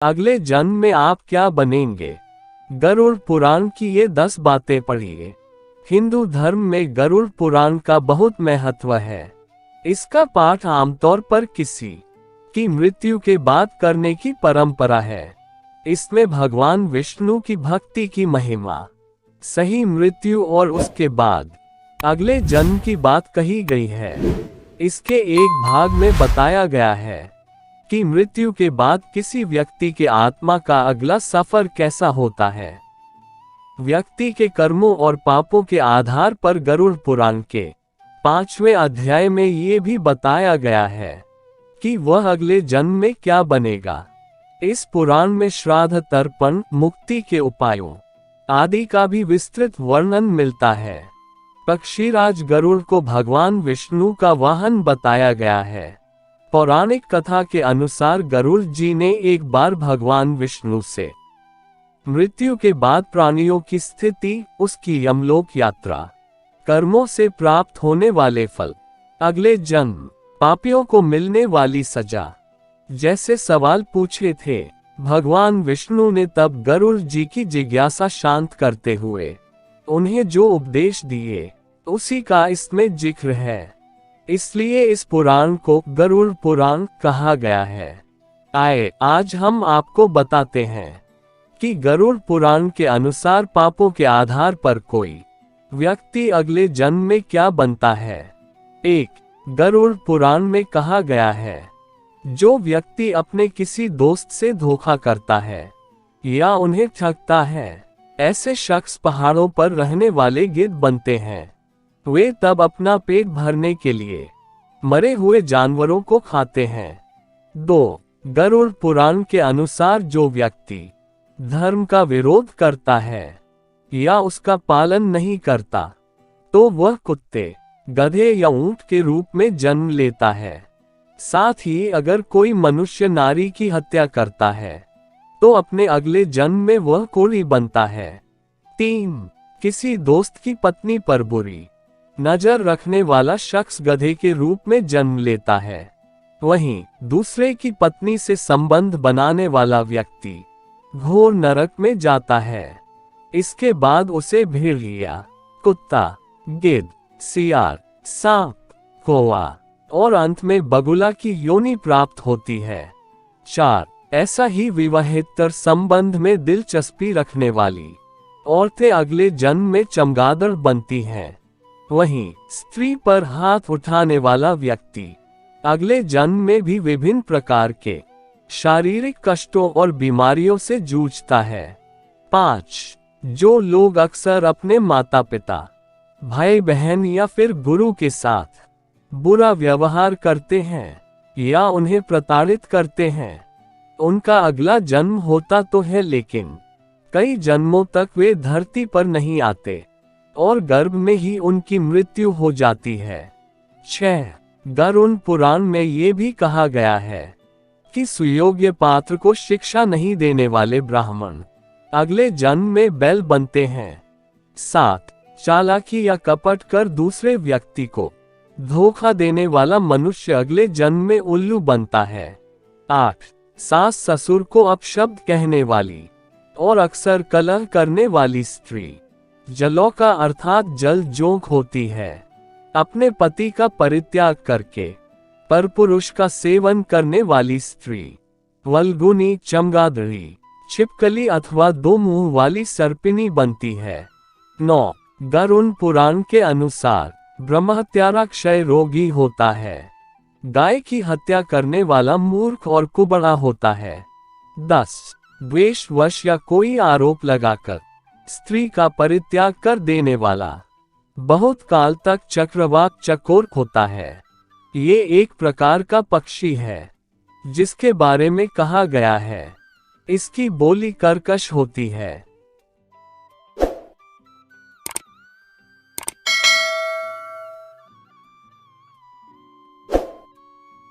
अगले जन्म में आप क्या बनेंगे? गरुड़ पुराण की ये 10 बातें पढ़िए। हिंदू धर्म में गरुड़ पुराण का बहुत महत्व है। इसका पाठ आमतौर पर किसी की मृत्यु के बाद करने की परंपरा है। इसमें भगवान विष्णु की भक्ति की महिमा, सही मृत्यु और उसके बाद अगले जन्म की बात कही गई है। इसके एक भाग में बताया गया है कि मृत्यु के बाद किसी व्यक्ति के आत्मा का अगला सफर कैसा होता है। व्यक्ति के कर्मों और पापों के आधार पर गरुड़ पुराण के 5वें अध्याय में ये भी बताया गया है कि वह अगले जन्म में क्या बनेगा। इस पुराण में श्राद्ध, तर्पण, मुक्ति के उपायों आदि का भी विस्तृत वर्णन मिलता है। पक्षीराज गरुड़ को भगवान विष्णु का वाहन बताया गया है। पौराणिक कथा के अनुसार गरुड़ जी ने एक बार भगवान विष्णु से मृत्यु के बाद प्राणियों की स्थिति, उसकी यमलोक यात्रा, कर्मों से प्राप्त होने वाले फल, अगले जन्म, पापियों को मिलने वाली सजा जैसे सवाल पूछे थे। भगवान विष्णु ने तब गरुड़ जी की जिज्ञासा शांत करते हुए उन्हें जो उपदेश दिए उसी का इसमें जिक्र है। इसलिए इस पुराण को गरुड़ पुराण कहा गया है। आइए आज हम आपको बताते हैं कि गरुड़ पुराण के अनुसार पापों के आधार पर कोई व्यक्ति अगले जन्म में क्या बनता है। 1. गरुड़ पुराण में कहा गया है, जो व्यक्ति अपने किसी दोस्त से धोखा करता है या उन्हें ठगता है, ऐसे शख्स पहाड़ों पर रहने वाले गिद्ध बनते हैं। वे तब अपना पेट भरने के लिए मरे हुए जानवरों को खाते हैं। 2. गरुड़ पुराण के अनुसार जो व्यक्ति धर्म का विरोध करता है या उसका पालन नहीं करता, तो वह कुत्ते, गधे या ऊंट के रूप में जन्म लेता है। साथ ही अगर कोई मनुष्य नारी की हत्या करता है तो अपने अगले जन्म में वह कोढ़ी बनता है। 3. किसी दोस्त की पत्नी पर बुरी नजर रखने वाला शख्स गधे के रूप में जन्म लेता है। वहीं दूसरे की पत्नी से संबंध बनाने वाला व्यक्ति घोर नरक में जाता है। इसके बाद उसे भेड़िया, कुत्ता, गिद्ध, सियार, सांप, कौवा और अंत में बगुला की योनि प्राप्त होती है। 4. ऐसा ही विवाहेतर संबंध में दिलचस्पी रखने वाली औरतें अगले जन्म में चमगादड़ बनती हैं। वहीं स्त्री पर हाथ उठाने वाला व्यक्ति अगले जन्म में भी विभिन्न प्रकार के शारीरिक कष्टों और बीमारियों से जूझता है। 5. जो लोग अक्सर अपने माता पिता, भाई बहन या फिर गुरु के साथ बुरा व्यवहार करते हैं या उन्हें प्रताड़ित करते हैं, उनका अगला जन्म होता तो है, लेकिन कई जन्मों तक वे धरती पर नहीं आते और गर्भ में ही उनकी मृत्यु हो जाती है। 6. गरुड़ पुराण में ये भी कहा गया है कि सुयोग्य पात्र को शिक्षा नहीं देने वाले ब्राह्मण अगले जन्म में बैल बनते हैं। 7. चालाकी या कपट कर दूसरे व्यक्ति को धोखा देने वाला मनुष्य अगले जन्म में उल्लू बनता है। 8. सास ससुर को अपशब्द कहने वाली और अक्सर कलह करने वाली स्त्री जलौका अर्थात जल जोंक होती है। अपने पति का परित्याग करके परपुरुष का सेवन करने वाली स्त्री वल्गुनी, चमगादड़ी, छिपकली अथवा 2 मुंह वाली सर्पिनी बनती है। 9. गरुड़ पुराण के अनुसार ब्रह्महत्यारा क्षय रोगी होता है। गाय की हत्या करने वाला मूर्ख और कुबड़ा होता है। 10. द्वेषवश या कोई आरोप लगाकर स्त्री का परित्याग कर देने वाला बहुत काल तक चक्रवाक चकोर होता है। ये एक प्रकार का पक्षी है जिसके बारे में कहा गया है, इसकी बोली कर्कश होती है।